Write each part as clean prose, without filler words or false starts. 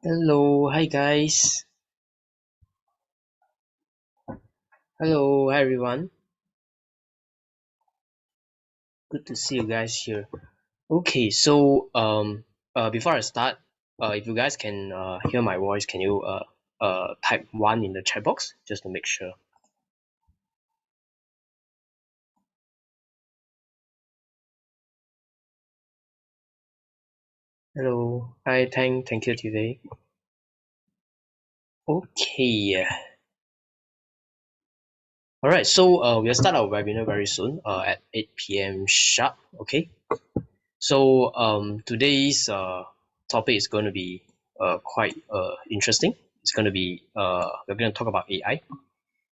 Hello, hi guys. Hello, hi everyone. Good to see you guys here. Okay, so before I start, if you guys can hear my voice, can you type one in the chat box just to make sure? Hello, hi, thank you today. Okay, all right. So we'll start our webinar very soon. At 8 p.m. sharp. Okay. So today's topic is going to be quite interesting. It's going to be we're going to talk about AI.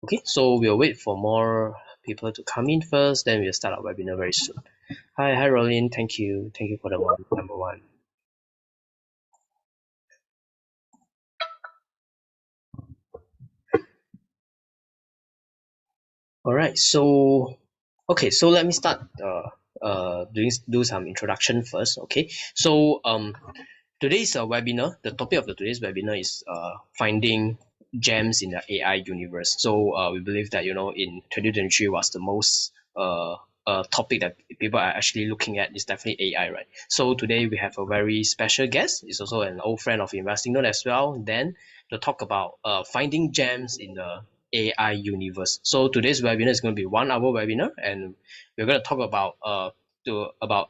Okay, so we'll wait for more people to come in first, then we'll start our webinar very soon. Hi, Rolin. Thank you for the one number one. All right, so okay, so let me start do some introduction first. Okay, so today's webinar, the topic of today's webinar is finding gems in the AI universe. So we believe that in 2023 was the most topic that people are actually looking at is definitely AI, right? So today we have a very special guest. It's also an old friend of Investing Note as well. Then to talk about finding gems in the AI universe. So today's webinar is going to be 1 hour webinar, and we're going to talk about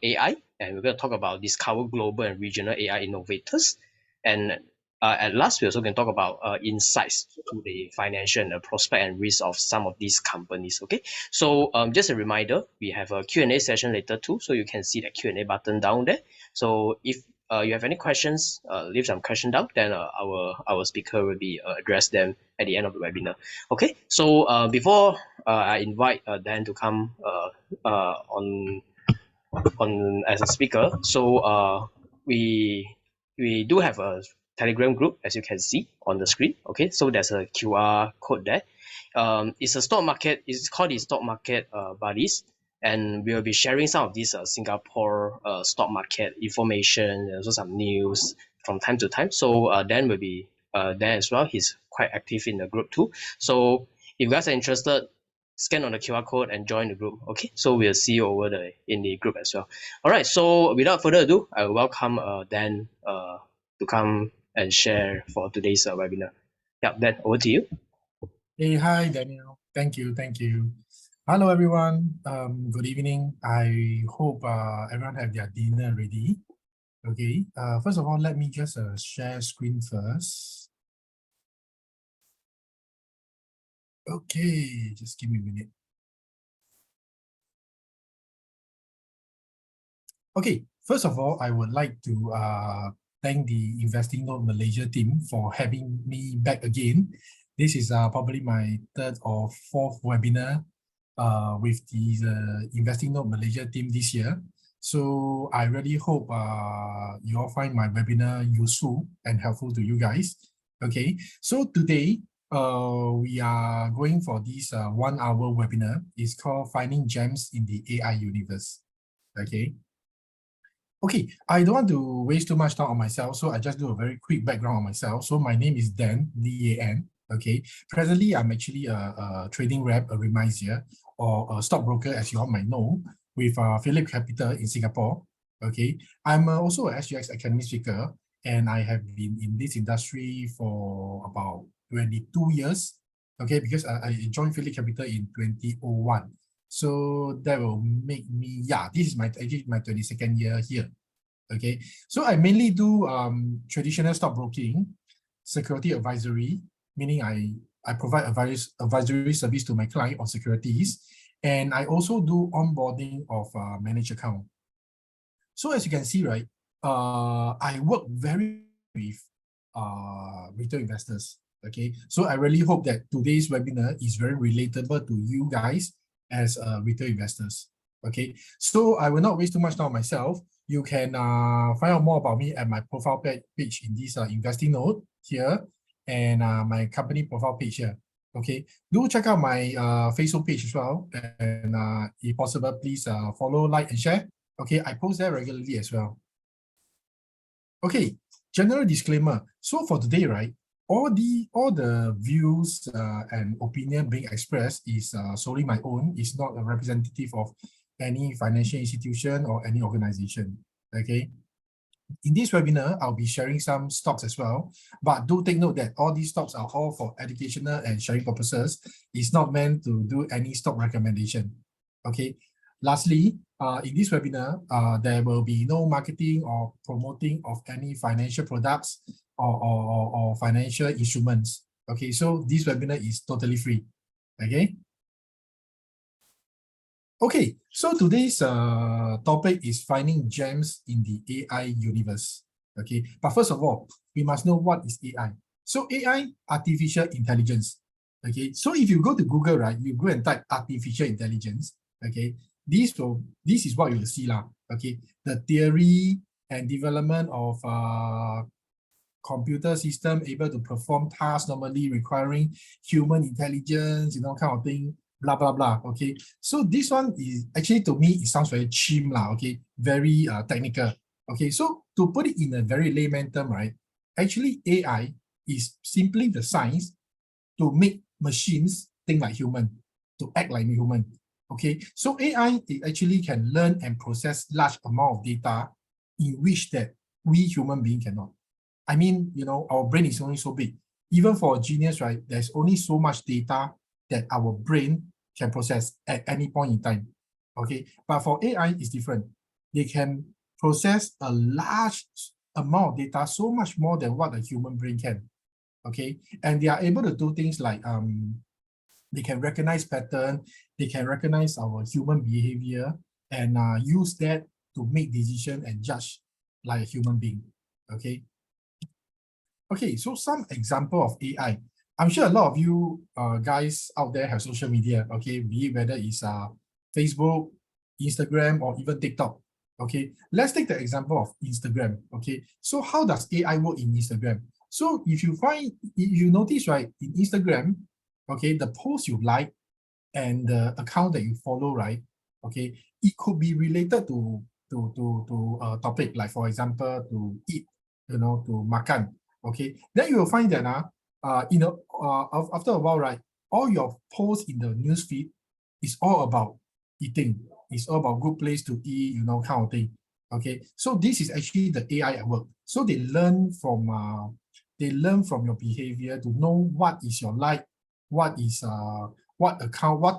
AI, and we're going to talk about discover global and regional AI innovators, and at last we're also going to talk about insights to the financial and the prospect and risk of some of these companies. Okay, so just a reminder, we have a Q&A session later too, so you can see the Q&A button down there. So if you have any questions, leave some question down, then our speaker will be address them at the end of the webinar. Okay, so before I invite Dan to come on as a speaker. So we do have a Telegram group, as you can see on the screen. Okay, so there's a QR code there. It's a stock market. It's called the stock market buddies, and we'll be sharing some of these Singapore stock market information and also some news from time to time. So Dan will be there as well. He's quite active in the group too. So if you guys are interested, scan on the QR code and join the group. Okay, so we'll see you over in the group as well. All right, so without further ado, I will welcome Dan to come and share for today's webinar. Yeah, Dan, over to you. Hey, hi, Daniel. Thank you. Thank you. Hello, everyone. Good evening. I hope everyone have their dinner ready. Okay. First of all, let me just share screen first. Okay, just give me a minute. Okay, first of all, I would like to thank the Investing Note Malaysia team for having me back again. This is probably my third or fourth webinar with the Investing Note Malaysia team this year. So I really hope you all find my webinar useful and helpful to you guys. Okay, so today we are going for this 1 hour webinar. It's called Finding Gems in the AI Universe. Okay. Okay, I don't want to waste too much time on myself, so I just do a very quick background on myself. So my name is Dan, D-A-N. Okay, presently I'm actually a trading rep, a reminder, or a stockbroker, as you all might know, with Phillip Capital in Singapore. Okay, I'm also a SGX Academy speaker, and I have been in this industry for about 22 years. Okay, because I joined Phillip Capital in 2001. So that will make me, yeah, this is actually my 22nd year here. Okay, so I mainly do traditional stockbroking, security advisory, meaning I provide advisory service to my client on securities, and I also do onboarding of managed account. So as you can see, right, I work very with retail investors. Okay, so I really hope that today's webinar is very relatable to you guys as retail investors. Okay, so I will not waste too much time on myself. You can find out more about me at my profile page in this Investing Note here, and my company profile page here. Okay, do check out my Facebook page as well, and if possible, please follow, like, and share. Okay, I post there regularly as well. Okay, general disclaimer. So for today, right, all the views and opinion being expressed is solely my own. It's not a representative of any financial institution or any organization. Okay. In this webinar, I'll be sharing some stocks as well, but do take note that all these stocks are all for educational and sharing purposes. It's not meant to do any stock recommendation. Okay. Lastly, in this webinar, there will be no marketing or promoting of any financial products or financial instruments. Okay, so this webinar is totally free. Okay. Okay, so today's topic is finding gems in the AI universe. Okay, but first of all, we must know what is AI. So AI, artificial intelligence. Okay, so if you go to Google, right, you go and type artificial intelligence. Okay, this is what you will see lah. Okay, the theory and development of computer system able to perform tasks normally requiring human intelligence, kind of thing, blah, blah, blah. Okay. So this one is actually, to me, it sounds very cheap, lah. Okay. Very technical. Okay. So to put it in a very layman term, right? Actually, AI is simply the science to make machines think like human, to act like human. Okay. So AI, it actually can learn and process large amount of data in which that we human being cannot. I mean, our brain is only so big. Even for a genius, right, there's only so much data that our brain can process at any point in time. Okay, but for AI, it's different. They can process a large amount of data, so much more than what a human brain can. Okay, and they are able to do things like they can recognize pattern, they can recognize our human behavior, and use that to make decision and judge like a human being. Okay. Okay, so some example of AI. I'm sure a lot of you guys out there have social media, okay, be it whether it's Facebook, Instagram, or even TikTok. Okay, let's take the example of Instagram. Okay, so how does AI work in Instagram? So if you notice, right, in Instagram, okay, the post you like and the account that you follow, right, okay, it could be related to a topic, like for example, to eat, to makan. Okay, then you will find that after a while, right, all your posts in the news feed is all about eating. It's all about good place to eat, kind of thing. Okay, so this is actually the AI at work. So they learn from your behavior to know what is your like, what is what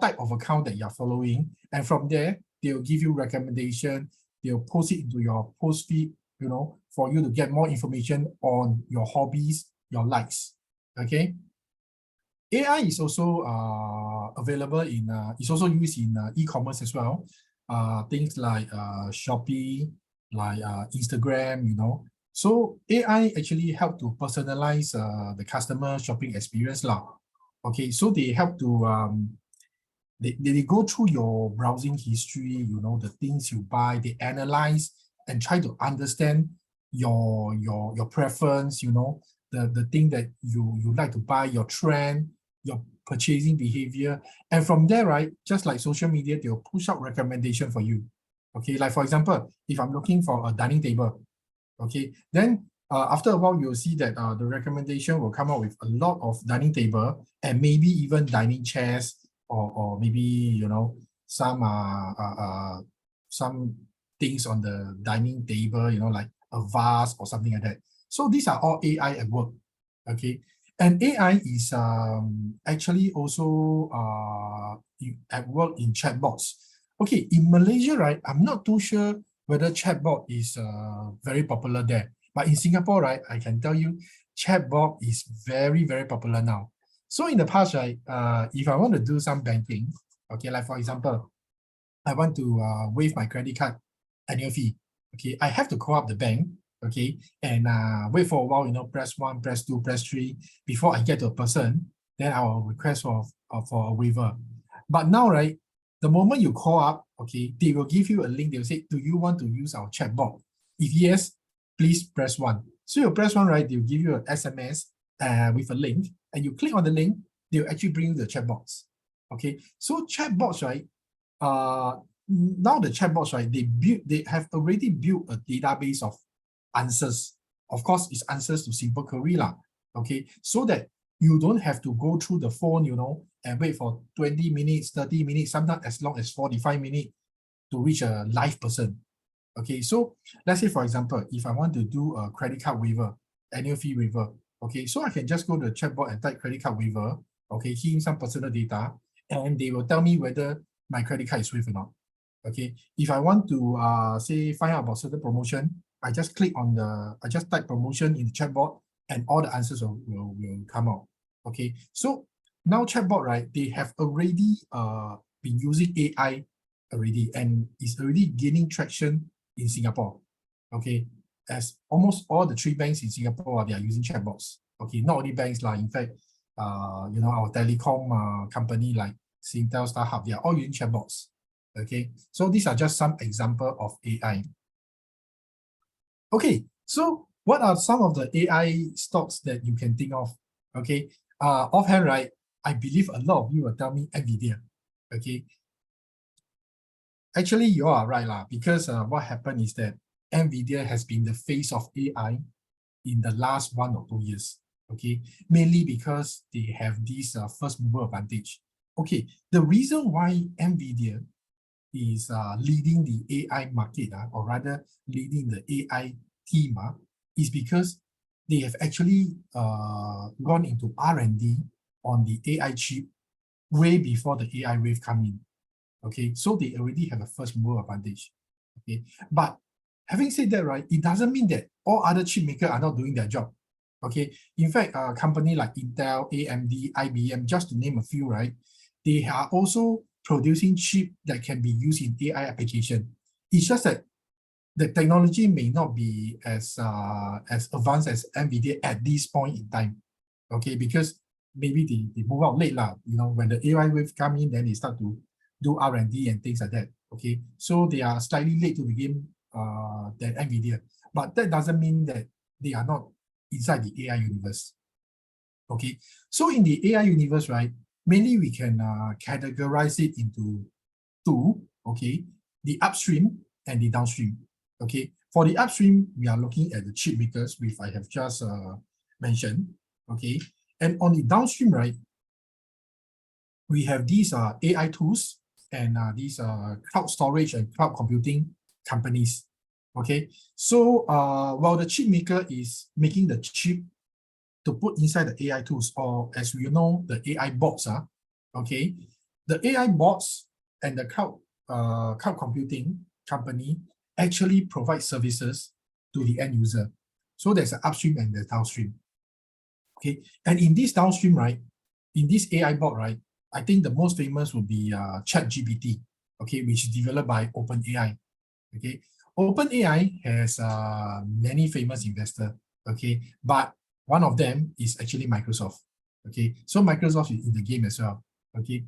type of account that you're following, and from there they'll give you recommendation. They'll post it into your post feed, for you to get more information on your hobbies, your likes. Okay. AI is also available in, it's also used in e-commerce as well. Things like Shopee, like Instagram, So AI actually help to personalize the customer shopping experience lah. Okay, so they help to they go through your browsing history, the things you buy, they analyze and try to understand your preference, the thing that you like to buy, your trend, your purchasing behavior. And from there, right, just like social media, they'll push out recommendation for you. Okay, like for example, if I'm looking for a dining table, okay, then after a while, you'll see that the recommendation will come out with a lot of dining table and maybe even dining chairs, or maybe some things on the dining table, like a vase or something like that. So these are all AI at work. Okay, and AI is actually also at work in chatbots. Okay, in Malaysia, right, I'm not too sure whether chatbot is very popular there. But in Singapore, right, I can tell you, chatbot is very, very popular now. So in the past, right, if I want to do some banking, okay, like for example, I want to waive my credit card annual fee. Okay, I have to call up the bank, okay, and wait for a while, press 1, press 2, press 3, before I get to a person, then I will request for a waiver. But now, right, the moment you call up, okay, they will give you a link. They will say, do you want to use our chatbot? If yes, please press 1. So you press 1, right, they'll give you an SMS with a link, and you click on the link, they'll actually bring you the chatbots. Okay, so chatbots, right, now the chatbots, right, they have already built a database of answers. Of course, it's answers to simple query lah. Okay, so that you don't have to go through the phone, and wait for 20 minutes, 30 minutes, sometimes as long as 45 minutes to reach a live person. Okay, so let's say, for example, if I want to do a credit card waiver, annual fee waiver, okay, so I can just go to the chatbot and type credit card waiver, okay, key in some personal data, and they will tell me whether my credit card is waived or not. Okay, if I want to say find out about certain promotion, I just type promotion in the chatbot, and all the answers will come out. Okay, so now chatbot, right, they have already been using AI already, and is already gaining traction in Singapore. Okay, as almost all the 3 banks in Singapore, they are using chatbots. Okay, not only banks like, in fact, our telecom company like Singtel, StarHub, they are all using chatbots. Okay, so these are just some example of AI. Okay, so what are some of the AI stocks that you can think of? Okay, offhand, right, I believe a lot of you will tell me NVIDIA. Okay, actually, you are right lah, because what happened is that NVIDIA has been the face of AI in the last 1 or 2 years. Okay, mainly because they have this first mover advantage. Okay, the reason why NVIDIA is leading the AI market, or rather leading the AI team, is because they have actually gone into R&D on the AI chip way before the AI wave come in. Okay, so they already have a first mover advantage. Okay, but having said that, right, it doesn't mean that all other chip makers are not doing their job. Okay, in fact, a company like Intel, AMD, IBM, just to name a few, right, they are also producing chip that can be used in AI application. It's just that the technology may not be as advanced as NVIDIA at this point in time. Okay, because maybe they move out late lah. When the AI wave come in, then they start to do R&D and things like that. Okay, so they are slightly late to the game than NVIDIA, but that doesn't mean that they are not inside the AI universe. Okay, so in the AI universe, right, mainly we can categorize it into 2. Okay, the upstream and the downstream. Okay, for the upstream, we are looking at the chip makers, which I have just mentioned. Okay, and on the downstream, right, we have these AI tools and these cloud storage and cloud computing companies. Okay, so while the chip maker is making the chip to put inside the AI tools, or as we know, the AI bots, okay, the AI bots and the cloud computing company actually provide services to the end user. So there's an upstream and the downstream. Okay, and in this downstream, right, in this AI bot, right, I think the most famous would be ChatGPT, okay, which is developed by OpenAI. Okay, OpenAI has many famous investors, okay, but one of them is actually Microsoft. Okay, so Microsoft is in the game as well. Okay,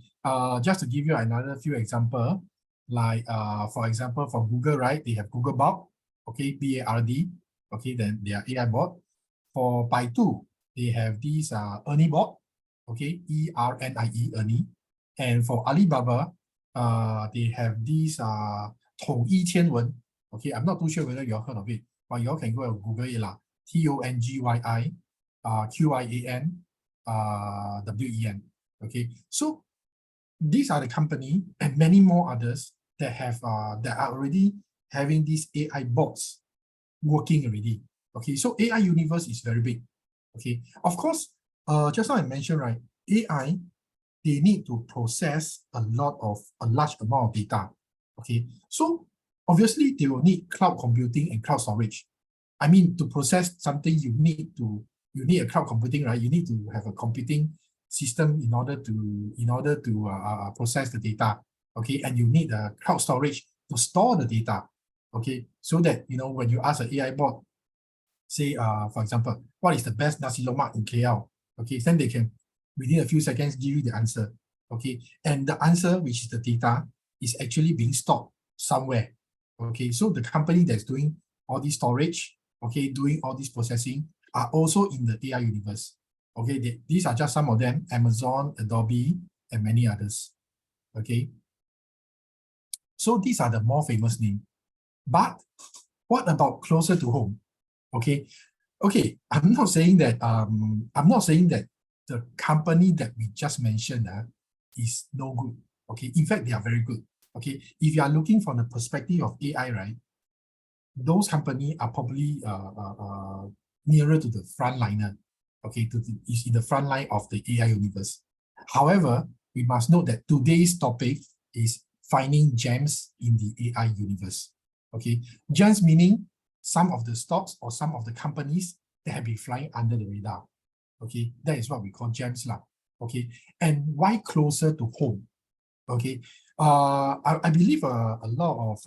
just to give you another few example, like for example, for Google, right, they have Google Bot, okay, BARD, okay, then they are AI bot. For Baidu, they have these Ernie bot, okay, ERNIE, Ernie. And for Alibaba, they have these 统一天文. Okay, I'm not too sure whether you all heard of it, but you all can go and Google it lah. TONGYI QIAN WEN. Okay, so these are the company and many more others that have that are already having these AI bots working already. Okay, so AI universe is very big. Okay, of course, just now I mentioned, right, AI, they need to process a large amount of data. Okay, so obviously they will need cloud computing and cloud storage. I mean, to process something, you need a cloud computing, right? You need to have a computing system in order to process the data. Okay, and you need a cloud storage to store the data. Okay, so that when you ask an AI bot, say for example, what is the best nasi lemak in KL? Okay, then they can within a few seconds give you the answer. Okay, and the answer, which is the data, is actually being stored somewhere. Okay, so the company that's doing all this storage, okay, doing all this processing, are also in the AI universe. Okay, these are just some of them: Amazon, Adobe, and many others. Okay, So these are the more famous names. But what about closer to home? Okay, okay. I'm not saying that the company that we just mentioned is no good. Okay, in fact, they are very good. Okay, if you are looking from the perspective of AI, right, those companies are probably nearer to the frontliner. Okay, is in the front line of the AI universe. However, we must note that today's topic is finding gems in the AI universe. Okay, gems meaning some of the stocks or some of the companies that have been flying under the radar. Okay, that is what we call gems lah. Okay, and why closer to home? Okay, I believe a lot of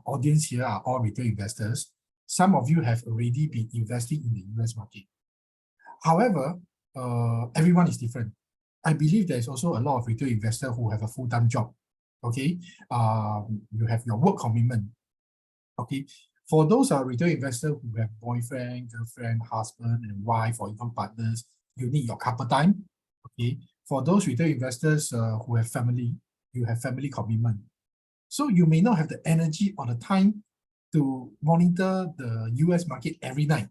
audience here are all retail investors. Some of you have already been investing in the US market. However, everyone is different. I believe there's also a lot of retail investors who have a full-time job. Okay, you have your work commitment. Okay, for those retail investors who have boyfriend, girlfriend, husband, and wife, or even partners, you need your couple time. Okay, for those retail investors who have family, you have family commitment. So you may not have the energy or the time to monitor the US market every night,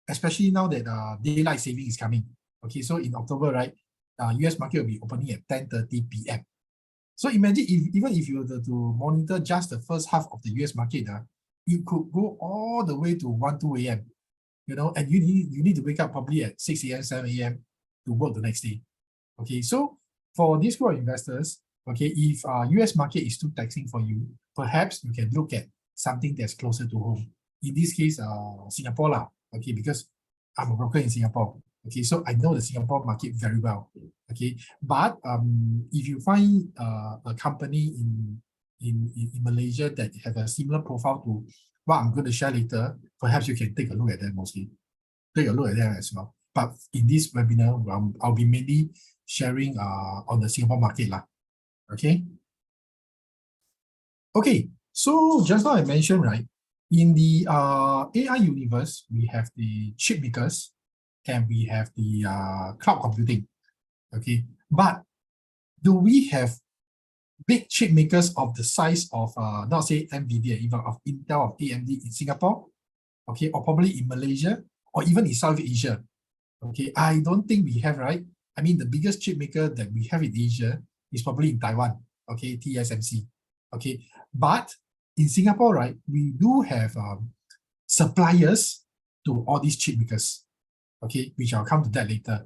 especially now that daylight saving is coming. Okay, so in October, right, US market will be opening at 10:30 p.m. So imagine even if you were to monitor just the first half of the US market, you could go all the way to 1, 2 a.m. And you need to wake up probably at 6 a.m., 7 a.m. to work the next day. Okay, so for these group of investors, okay, if US market is too taxing for you, perhaps you can look at something that's closer to home. In this case, Singapore lah. Okay, because I'm a broker in Singapore. Okay, so I know the Singapore market very well. Okay, but if you find a company in Malaysia that have a similar profile to what I'm going to share later, perhaps you can take a look at them mostly. Take a look at them as well. But in this webinar, I'll be mainly sharing on the Singapore market lah. Okay. Okay. So just now I mentioned, right, in the AI universe, we have the chip makers and we have the cloud computing. Okay. But do we have big chip makers of the size of not say NVIDIA, even of Intel, of AMD in Singapore? Okay, or probably in Malaysia, or even in South Asia? Okay, I don't think we have, right? I mean, the biggest chip maker that we have in Asia is probably in Taiwan, okay, TSMC. Okay, but in Singapore, right, we do have suppliers to all these chip makers, okay, which I'll come to that later.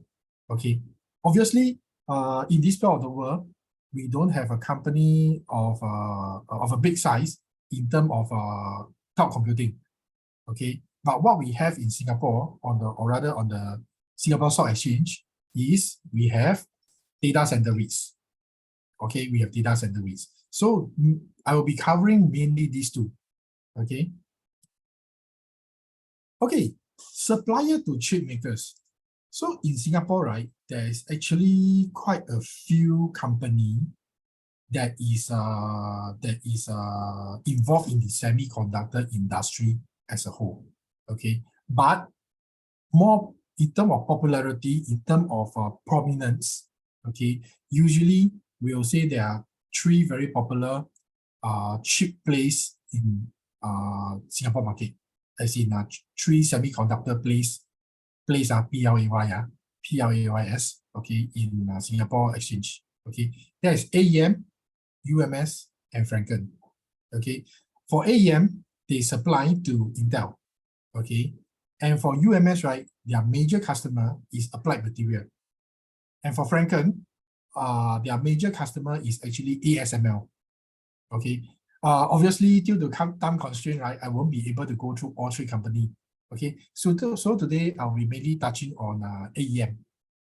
Okay, obviously, in this part of the world, we don't have a company of a big size in terms of cloud computing. Okay, but what we have in Singapore or rather on the Singapore Stock Exchange is we have data center REITs. Okay, we have data center REITs. So I will be covering mainly these two. Okay. Okay, supplier to chip makers. So in Singapore, right, there is actually quite a few company that is involved in the semiconductor industry as a whole. Okay, but more in terms of popularity, in terms of prominence, okay, usually we will say there are 3 very popular chip plays in Singapore market, as in 3 semiconductor plays are PLAYS, okay, in Singapore Exchange. Okay, that is AEM, UMS, and Franken. Okay, for AEM, they supply to Intel. Okay, and for UMS, right, their major customer is Applied Material. And for Franken, their major customer is actually ASML. Okay, obviously due to time constraint, right, I won't be able to go through all 3 companies. Okay, so today I'll be mainly touching on AEM.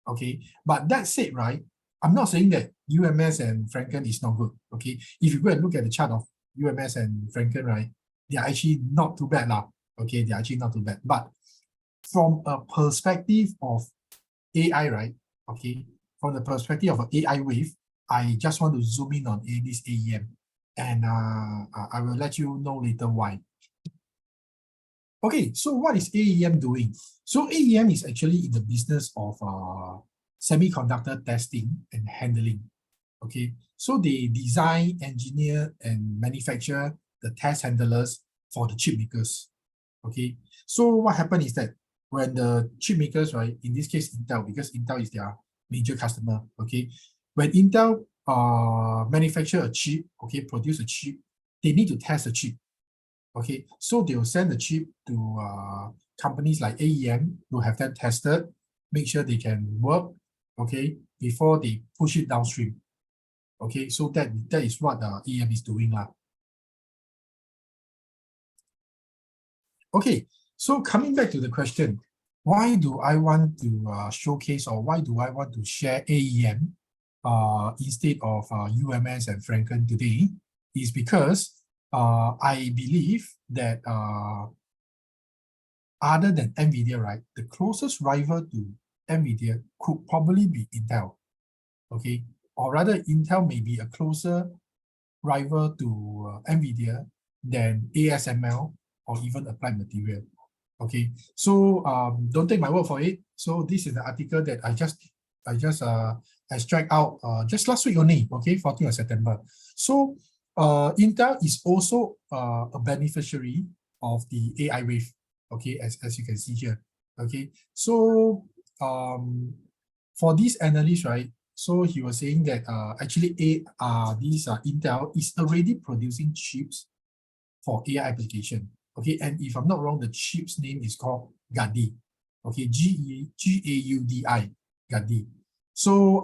Okay, but that said, right, I'm not saying that UMS and Franken is not good. Okay, if you go and look at the chart of UMS and Franken, right, they are actually not too bad lah. Okay, they are actually not too bad. But from a perspective of AI, right, okay, from the perspective of an AI wave, I just want to zoom in on this AEM, and I will let you know later why. Okay, so what is AEM doing? So AEM is actually in the business of semiconductor testing and handling. Okay, so they design, engineer, and manufacture the test handlers for the chip makers. Okay, so what happened is that when the chip makers, right, in this case Intel, because Intel is their major customer, okay, when Intel manufacture a chip, okay, produce a chip, they need to test the chip. Okay, so they will send the chip to companies like AEM to have them tested, make sure they can work, okay, before they push it downstream. Okay, so that is what AEM is doing lah. Okay, so coming back to the question, why do I want to showcase, or why do I want to share AEM instead of UMS and Franken today, is because I believe that other than NVIDIA, right, the closest rival to NVIDIA could probably be Intel, okay? Or rather, Intel may be a closer rival to NVIDIA than ASML or even Applied Material, okay? So don't take my word for it. So this is the article that I just extract out just last week only, okay, 14th of September. So Intel is also a beneficiary of the AI wave, okay, as you can see here, okay. So for these analysts, right, so he was saying that actually Intel is already producing chips for AI application, okay. And if I'm not wrong, the chip's name is called Gaudi, okay, Gaudi, Gaudi. So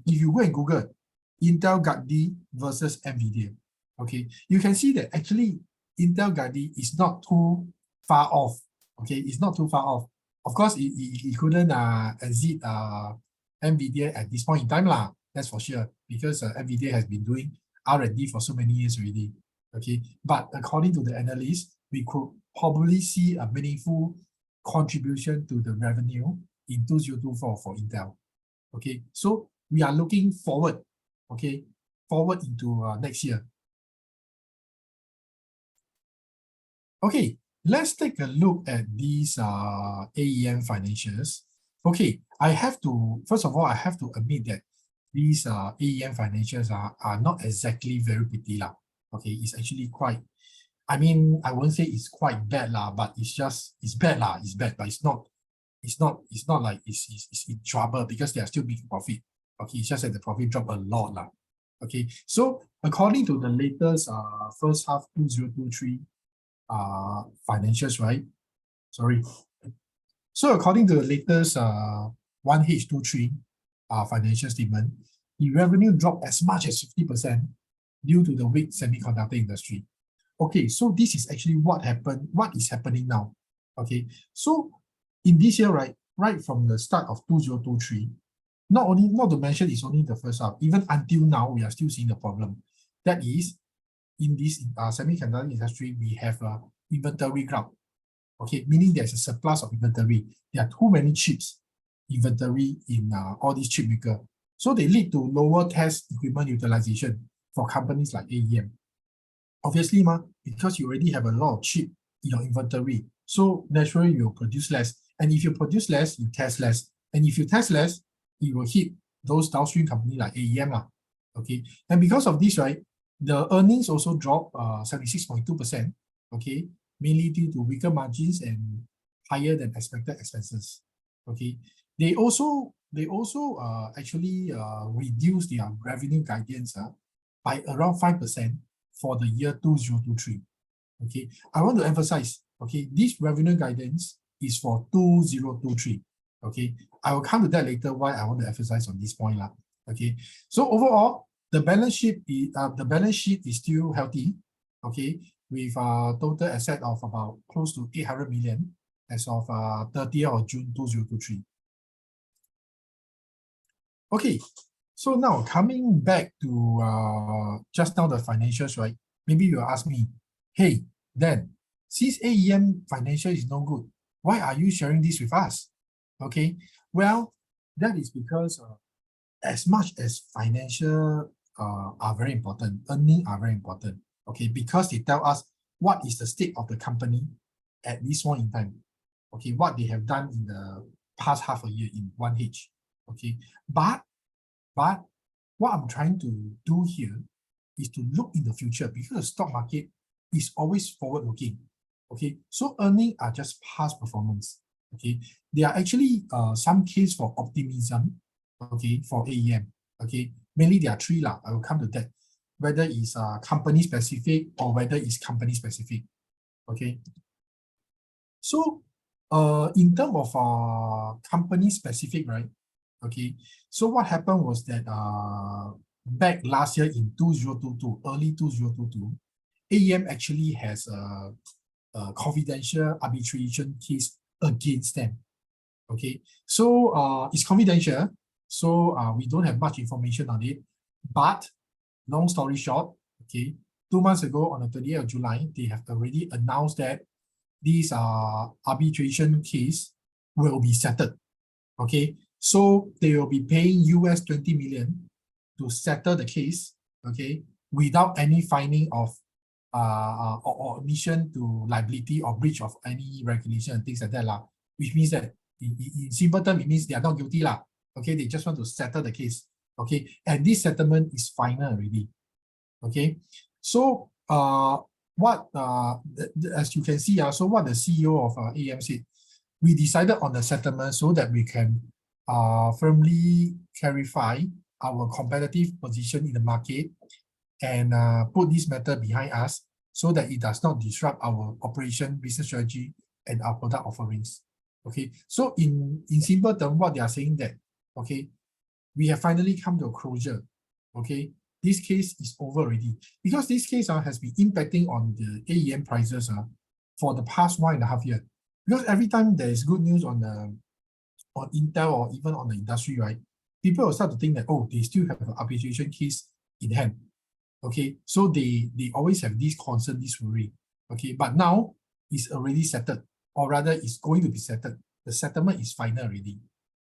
if you go and Google Intel Gaudi versus NVIDIA, okay, you can see that actually Intel Gaudi is not too far off, okay, it's not too far off. Of course, it couldn't exceed NVIDIA at this point in time lah, that's for sure, because NVIDIA has been doing R&D for so many years already, okay. But according to the analysts, we could probably see a meaningful contribution to the revenue in 2024 for Intel, okay. So we are looking forward, okay, forward into next year. Okay, let's take a look at these AEM financials. Okay, first of all, I have to admit that these AEM financials are not exactly very pretty lah. Okay, it's actually quite, I mean, I won't say it's quite bad lah, but it's bad lah, it's bad, but it's not like it's in trouble, because they are still making profit. Okay, it's just that the profit dropped a lot lah. Okay, so according to the latest first half 2023 financials, right? Sorry. So according to the latest 1H23 financial statement, the revenue dropped as much as 50% due to the weak semiconductor industry. Okay, so this is actually what is happening now. Okay, so in this year, right from the start of 2023, not to mention it's only the first half, even until now, we are still seeing the problem. That is, in this semiconductor industry, we have a inventory glut. Okay, meaning there's a surplus of inventory. There are too many chips inventory in all these chip makers. So they lead to lower test equipment utilization for companies like AEM. Obviously, because you already have a lot of chip in your inventory, so naturally you'll produce less. And if you produce less, you test less. And if you test less, it will hit those downstream companies like AEM. Okay, and because of this, right, the earnings also dropped 76.2%, okay, mainly due to weaker margins and higher than expected expenses. Okay, they also actually reduced their revenue guidance by around 5% for the year 2023. Okay, I want to emphasize, okay, this revenue guidance is for 2023. Okay, I will come to that later why I want to emphasize on this point lah. Okay, so overall, the balance sheet is still healthy, okay, with a total asset of about close to 800 million as of 30th of June 2023. Okay, so now coming back to just now the financials, right? Maybe you'll ask me, hey, Dan, since AEM financial is no good, why are you sharing this with us? Okay, well, that is because as much as financial are very important, earnings are very important, okay, because they tell us what is the state of the company at this point in time, okay, what they have done in the past half a year in 1H, okay, but what I'm trying to do here is to look in the future, because the stock market is always forward looking. Okay, so earnings are just past performance. Okay, there are actually some case for optimism. Okay, for AEM. Okay, mainly there are three lah. I will come to that. Whether it's company specific or whether it's company specific. Okay, so in terms of company specific, right? Okay, so what happened was that back last year in 2022, early 2022, AEM actually has a confidential arbitration case against them. Okay, so it's confidential, so we don't have much information on it. But long story short, okay, 2 months ago on the 30th of July, they have already announced that this arbitration case will be settled. Okay, so they will be paying US 20 million to settle the case. Okay, without any finding of or admission to liability or breach of any regulation and things like that lah. Which means that in simple term, it means they are not guilty lah. Okay, they just want to settle the case. Okay, and this settlement is final already. Okay, so what as you can see, so what the CEO of AEM said, we decided on the settlement so that we can firmly clarify our competitive position in the market and put this matter behind us so that it does not disrupt our operation, business strategy, and our product offerings. Okay, so in simple terms, what they are saying that, okay, we have finally come to a closure. Okay, this case is over already, because this case has been impacting on the AEM prices for the past 1.5 years. Because every time there is good news on Intel or even on the industry, right, people will start to think that, oh, they still have an arbitration case in hand. Okay, so they always have this concern, this worry. Okay, but now it's already settled, or rather it's going to be settled. The settlement is final already.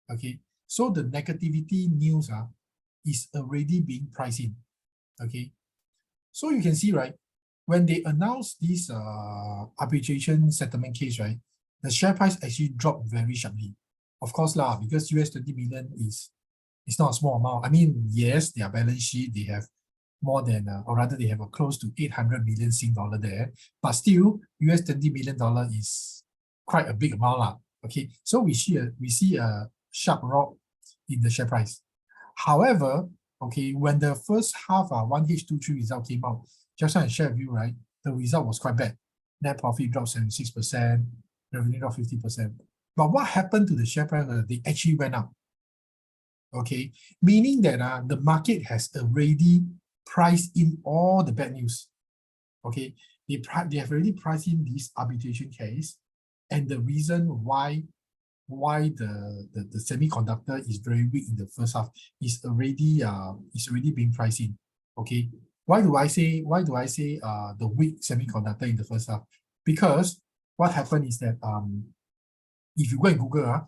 Okay, so the negativity news is already being priced in. Okay, so you can see, right, when they announced this arbitration settlement case, right, the share price actually dropped very sharply. Of course lah, because US 20 million is not a small amount. I mean, yes, their balance sheet, they have more than, or rather they have a close to 800 million Sing dollar there, but still US 20 million dollar is quite a big amount lah. Okay, so we see a sharp drop in the share price. However, okay, when the first half 1H23 result came out, just now I shared with you, right, the result was quite bad. Net profit dropped 76%, revenue dropped 50%. But what happened to the share price? They actually went up. Okay, meaning that the market has already priced in all the bad news. Okay, they have already priced in this arbitration case, and the reason why the semiconductor is very weak in the first half is already being priced in. Okay, why do I say the weak semiconductor in the first half? Because what happened is that if you go and Google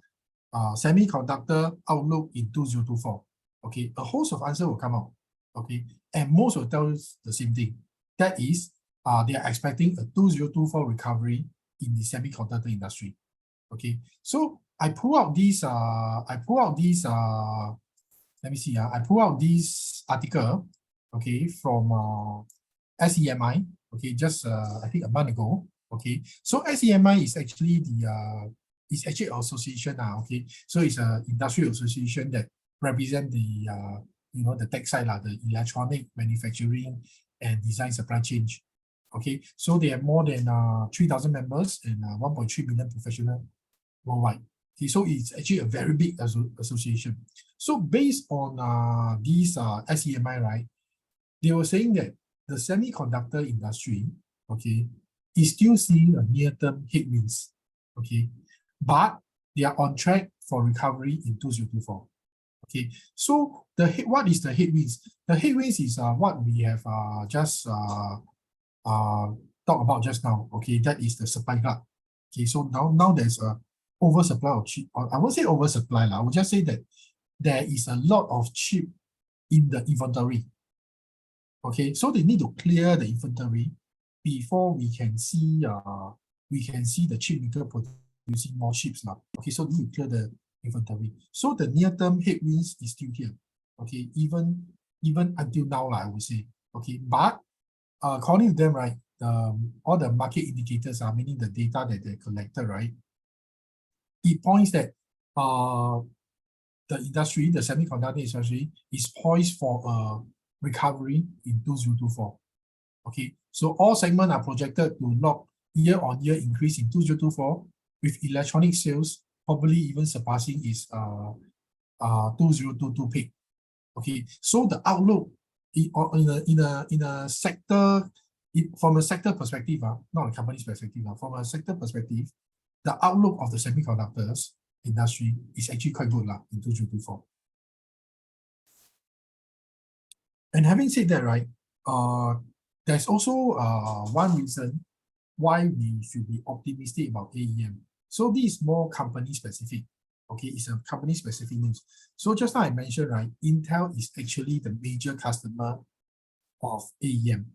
semiconductor outlook in 2024, okay, a host of answers will come out. Okay, and most will tell us the same thing. That is, they are expecting a 2024 recovery in the semiconductor industry. Okay, so I pull out this let me see, I pull out this article, okay, from SEMI, okay, just I think a month ago. Okay, so SEMI is actually it's actually an association now. Okay, so it's an industrial association that represent the the tech side, the electronic manufacturing and design supply chain. Okay, so they have more than 3,000 members and 1.3 million professionals worldwide. Okay, so it's actually a very big association. So based on these SEMI, right, they were saying that the semiconductor industry, okay, is still seeing a near-term headwinds. Okay, but they are on track for recovery in 2024. Okay, so what is the headwinds? The headwinds is what we have just talked about just now. Okay, that is the supply glut. Okay, so now there's a oversupply of chip. I won't say oversupply. I would just say that there is a lot of chip in the inventory. Okay, so they need to clear the inventory before we can see the chip maker producing more chips now. Okay, so they need to clear the inventory. So the near-term headwinds is still here. Okay, even even until now, I would say. Okay, but according to them, right, all the market indicators are meaning the data that they collected, right? It points that the industry, the semiconductor industry, is poised for a recovery in 2024. Okay, so all segments are projected to log year-on-year increase in 2024, with electronic sales probably even surpassing its 2022 peak. Okay, so the outlook in a sector, from a sector perspective, not a company's perspective, from a sector perspective, the outlook of the semiconductors industry is actually quite good in 2024. And having said that, right, there's also one reason why we should be optimistic about AEM. So this is more company specific. Okay, it's a company specific news. So just now I mentioned, right, Intel is actually the major customer of AEM.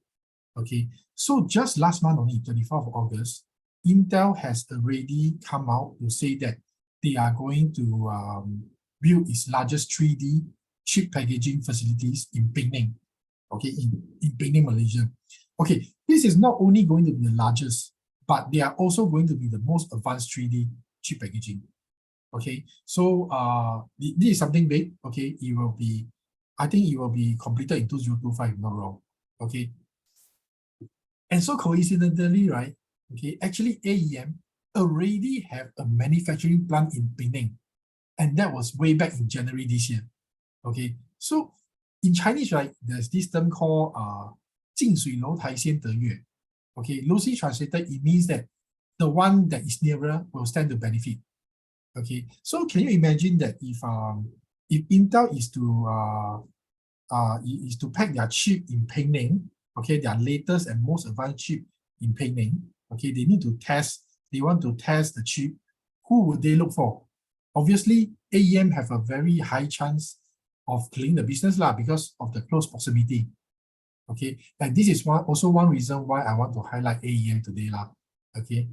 Okay, so just last month, only 24th of August, Intel has already come out to say that they are going to build its largest 3D chip packaging facilities in Penang. Okay, in Penang, Malaysia. Okay, this is not only going to be the largest, but they are also going to be the most advanced 3D chip packaging. Okay, so this is something big. Okay, it will be, I think it will be completed in 2025, if not wrong. Okay, and so coincidentally, right? Okay, actually AEM already have a manufacturing plant in Penang, and that was way back in January this year. Okay, so in Chinese, right, there's this term called 近水楼台先得月. Okay, loosely translated, it means that the one that is nearer will stand to benefit. Okay, so can you imagine that if Intel is to pack their chip in Penang, okay, their latest and most advanced chip in Penang, okay, they want to test the chip. Who would they look for? Obviously, AEM have a very high chance of killing the business because of the close proximity. Okay, and this is also one reason why I want to highlight AEM today Okay.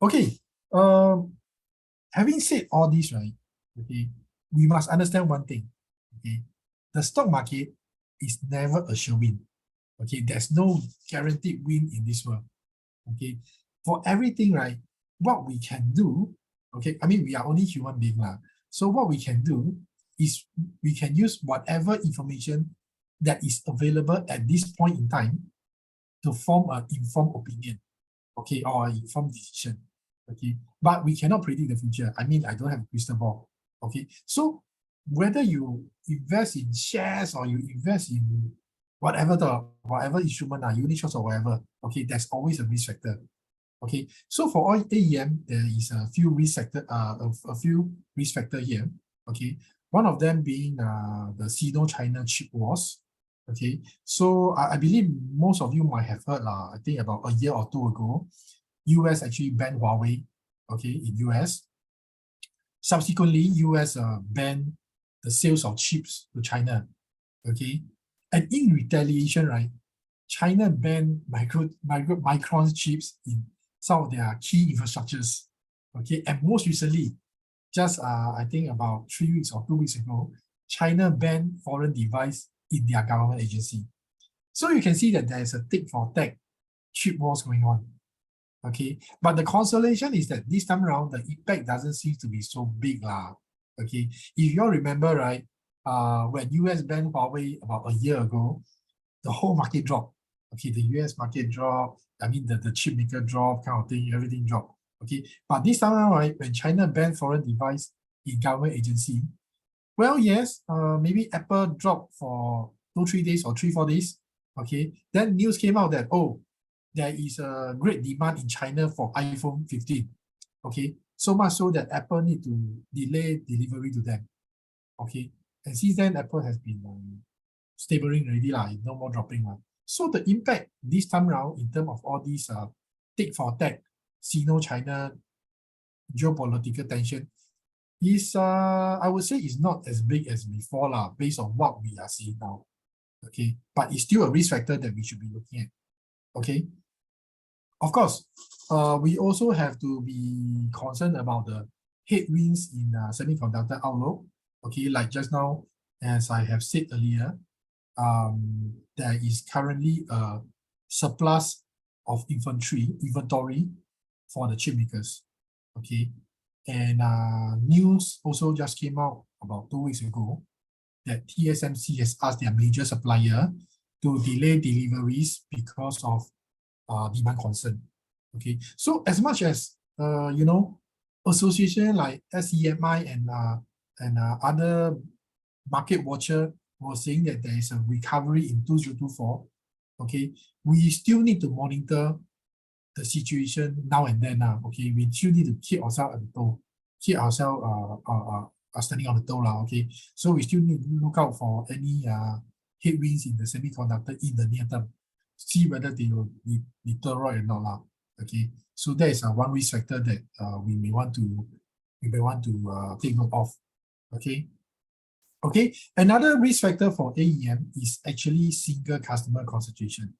Okay. Having said all this, right? Okay, we must understand one thing. Okay, the stock market is never a sure win. Okay, there's no guaranteed win in this world. Okay, for everything, right? What we can do, okay, I mean, we are only human beings. So what we can do is we can use whatever information that is available at this point in time to form an informed opinion, okay, or an informed decision. Okay, but we cannot predict the future. I mean, I don't have a crystal ball. Okay, so whether you invest in shares or you invest in whatever instrument, unit trust or whatever, okay, there's always a risk factor. Okay, so for all AEM, there is a few risk factor here. Okay, one of them being the Sino-China chip wars. Okay, so I believe most of you might have heard, I think about a year or two ago, US actually banned Huawei, okay, in US. Subsequently, US banned the sales of chips to China, okay. And in retaliation, right, China banned Micron's chips in some of their key infrastructures, okay. And most recently, just I think about 3 weeks or 2 weeks ago, China banned foreign device in their government agency. So you can see that there is a tit for tat chip wars going on. Okay, but the consolation is that this time around the impact doesn't seem to be so big Okay, if you all remember, right, when US banned Huawei about a year ago, the whole market dropped. Okay, the US market dropped. I mean, the chip maker dropped, kind of thing. Everything dropped. Okay, but this time around, right, when China banned foreign device in government agency, well, yes, maybe Apple dropped for 2-3 days or 3-4 days. Okay, then news came out that there is a great demand in China for iPhone 15. Okay, so much so that Apple need to delay delivery to them. Okay, and since then Apple has been stabilizing already no more dropping So the impact this time around in terms of all these tit for tat, Sino-China geopolitical tension is I would say is not as big as before based on what we are seeing now. Okay, but it's still a risk factor that we should be looking at. Okay. Of course, we also have to be concerned about the headwinds in semiconductor outlook. Okay, like just now, as I have said earlier, there is currently a surplus of inventory for the chip makers. Okay, and news also just came out about 2 weeks ago that TSMC has asked their major supplier to delay deliveries because of demand concern. Okay, so as much as association like SEMI and other market watcher was saying that there is a recovery in 2024, okay, we still need to monitor the situation now and then. Okay, we still need to keep ourselves at the toe, keep ourselves standing on the toe. Okay, so we still need to look out for any headwinds in the semiconductor in the near term, see whether they will deteriorate or not. Okay, so that is one risk factor that we may want to take note of. Okay. Okay, another risk factor for AEM is actually single customer concentration.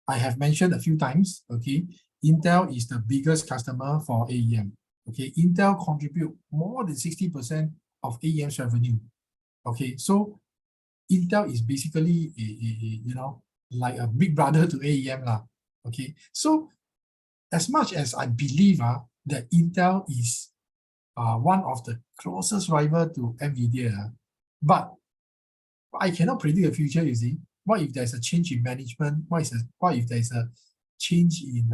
I have mentioned a few times, okay, Intel is the biggest customer for AEM. Okay, Intel contribute more than 60% of AEM's revenue. Okay, so Intel is basically like a big brother to AEM lah. Okay, so as much as I believe that Intel is one of the closest rival to NVIDIA, but I cannot predict the future, you see. What if there's a change in management? What if there's a change in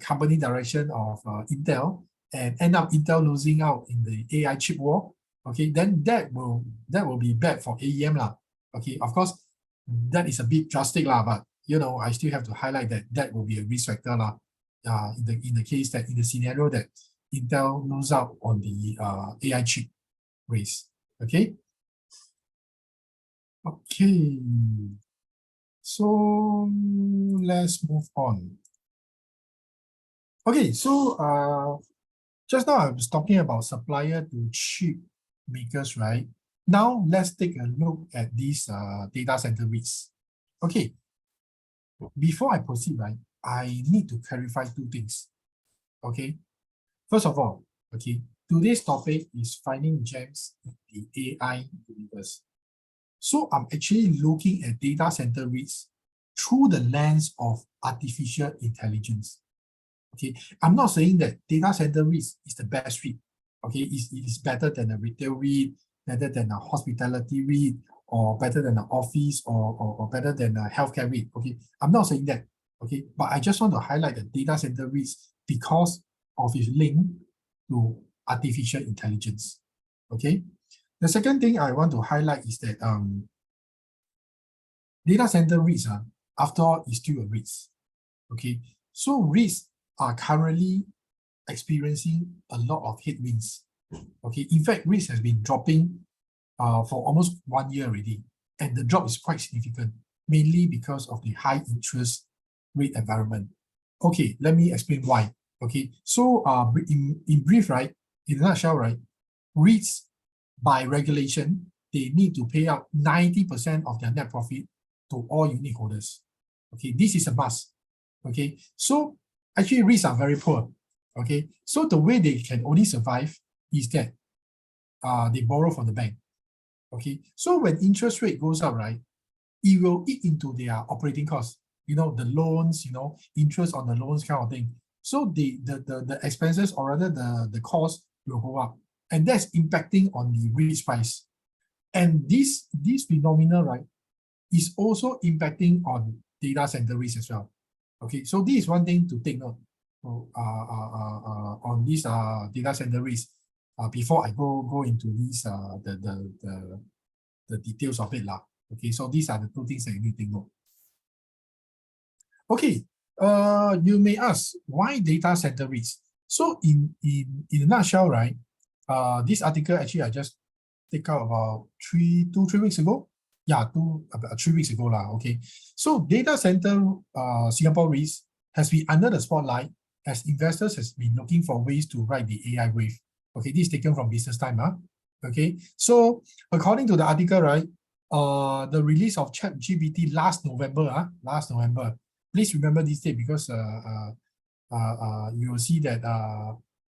company direction of Intel and end up Intel losing out in the AI chip war? Okay, then that will be bad for AEM lah. Okay, of course, that is a bit drastic lah, but I still have to highlight that will be a risk factor lah. In the scenario that Intel lose out on the AI chip race. Okay. Okay, so let's move on. Okay, so just now I was talking about supplier to chip makers, right? Now let's take a look at these data center risks. Okay, before I proceed, right, I need to clarify two things. Okay, first of all, okay, today's topic is finding gems in the AI universe. So I'm actually looking at data center risks through the lens of artificial intelligence. Okay, I'm not saying that data center risk is the best REIT. Okay, it is better than a retail REIT, better than a hospitality REIT, or better than an office, or better than a healthcare REIT. Okay, I'm not saying that. Okay, but I just want to highlight the data center risk because of its link to artificial intelligence. Okay. The second thing I want to highlight is that data center REITs, after all, is still a REITs. Okay, so REITs are currently experiencing a lot of headwinds. Okay, in fact, REITs has been dropping for almost 1 year already, and the drop is quite significant, mainly because of the high interest rate environment. Okay, let me explain why. Okay, so in brief, right, in a nutshell, right, REITs by regulation, they need to pay out 90% of their net profit to all unit holders. Okay, this is a must. Okay, so actually REITs are very poor. Okay, so the way they can only survive is that they borrow from the bank. Okay, so when interest rate goes up, right, it will eat into their operating costs. The loans, interest on the loans kind of thing. So the expenses, or rather the cost, will go up. And that's impacting on the REITs price. And this phenomena, right, is also impacting on data center REITs as well. Okay, so this is one thing to take note on these data center REITs before I go into these the details of it lah. Okay, so these are the two things that you need to know. Okay, you may ask, why data center REITs? So in a nutshell, right, this article actually I just take out about 3 weeks ago. Yeah, about 3 weeks ago lah. Okay, so data center Singapore REITs has been under the spotlight as investors has been looking for ways to ride the AI wave. Okay, this is taken from Business Time. Okay, so according to the article, right, the release of ChatGPT last November. Please remember this date because you will see that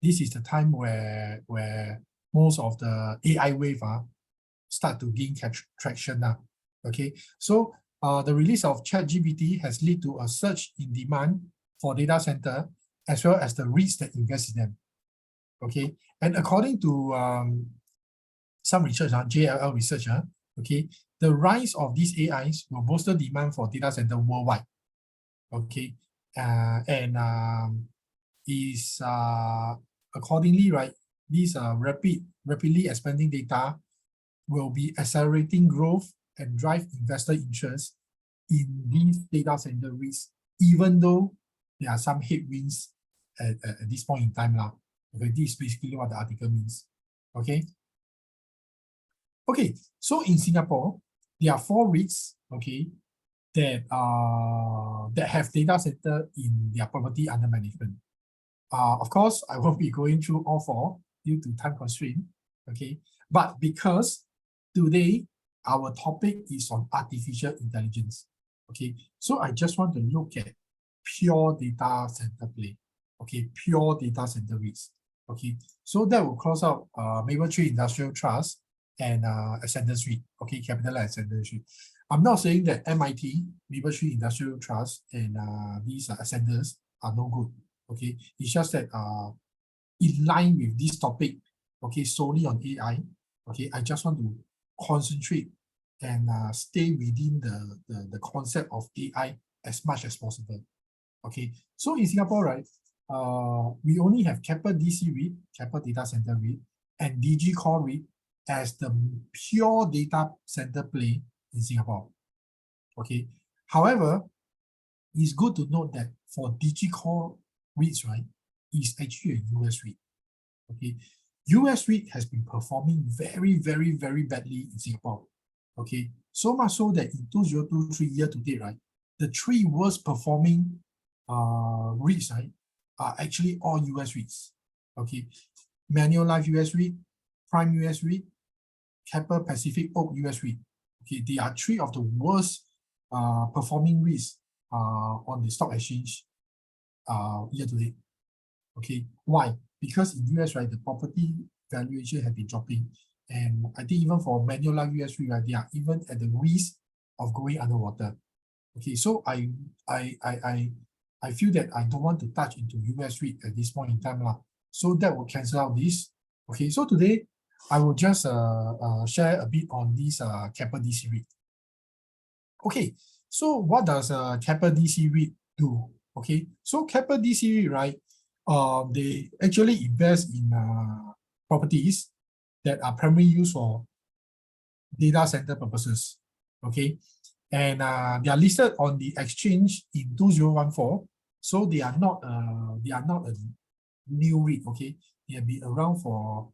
this is the time where most of the AI wave start to gain traction now. Okay, so the release of ChatGPT has led to a surge in demand for data center as well as the REITs that invest in them. Okay, and according to some research, JLL research, okay, the rise of these AIs will bolster demand for data center worldwide. Okay, and is accordingly, right, these rapidly expanding data will be accelerating growth and drive investor interest in these data center REITs, even though there are some headwinds at this point in time. Okay, this is basically what the article means. Okay. Okay, so in Singapore, there are 4 REITs, okay, that have data center in their property under management. Of course, I won't be going through all 4 due to time constraint. Okay, but because today our topic is on artificial intelligence. Okay, so I just want to look at pure data center play. Okay, pure data center REITs. Okay, so that will close out Mapletree Industrial Trust and Ascendant Suite. Okay, Capital Ascendant Suite. I'm not saying that MIT, Mapletree Industrial Trust, and these Ascendants are no good. Okay, it's just that in line with this topic, okay, solely on AI, okay, I just want to concentrate and stay within the concept of AI as much as possible. Okay, so in Singapore, right, we only have Keppel DC REIT, Keppel Data Center REIT, and DG Core REIT as the pure data center play in Singapore. Okay, however, it's good to note that for DG Core REITs, right, is actually a US REIT. Okay, US REIT has been performing very, very, very badly in Singapore. Okay, so much so that in 2023 year to date, right, the 3 worst performing REITs, right, are actually all US REITs. Okay, Manulife US REIT, Prime US REIT, Keppel Pacific Oak US REIT. Okay, they are 3 of the worst performing REITs on the stock exchange year to date. Okay, why? Because in US, right, the property valuation have been dropping, and I think even for Manulife US REIT, right, they are even at the risk of going underwater. Okay, so I feel that I don't want to touch into US REIT at this point in time, so that will cancel out this. Okay, so today I will just share a bit on this Keppel DC REIT. Okay, so what does Keppel DC REIT do? Okay, so Keppel DC REIT, right, they actually invest in properties that are primarily used for data center purposes. Okay, and they are listed on the exchange in 2014, so they are not a new REIT. Okay, they have been around for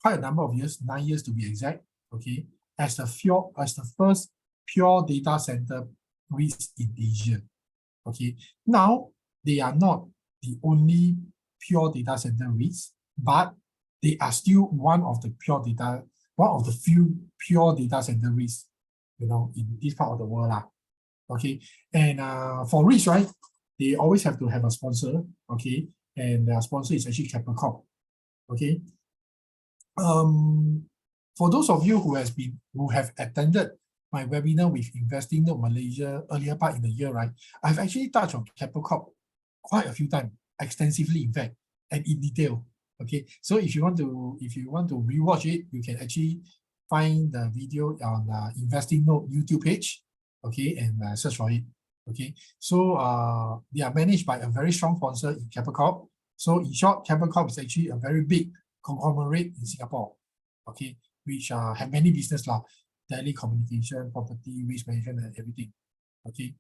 quite a number of years, 9 years to be exact. Okay, as the first pure data center REITs in Asia. Okay, now they are not the only pure data center REITs, but they are still one of the few pure data center REITs, you know, in this part of the world. Okay, and for REITs, right, they always have to have a sponsor. Okay, and their sponsor is actually Keppel Corp. Okay, for those of you who have attended my webinar with Investing Note Malaysia earlier part in the year, right, I've actually touched on Keppel Corp quite a few times, extensively, in fact, and in detail. Okay, so if you want to rewatch it, you can actually find the video on Investing Note YouTube page. Okay, and search for it. Okay, so they are managed by a very strong sponsor in Keppel Corp. So in short, Keppel Corp is actually a very big conglomerate in Singapore. Okay, which have many business telecommunication, property, risk management, and everything. Okay,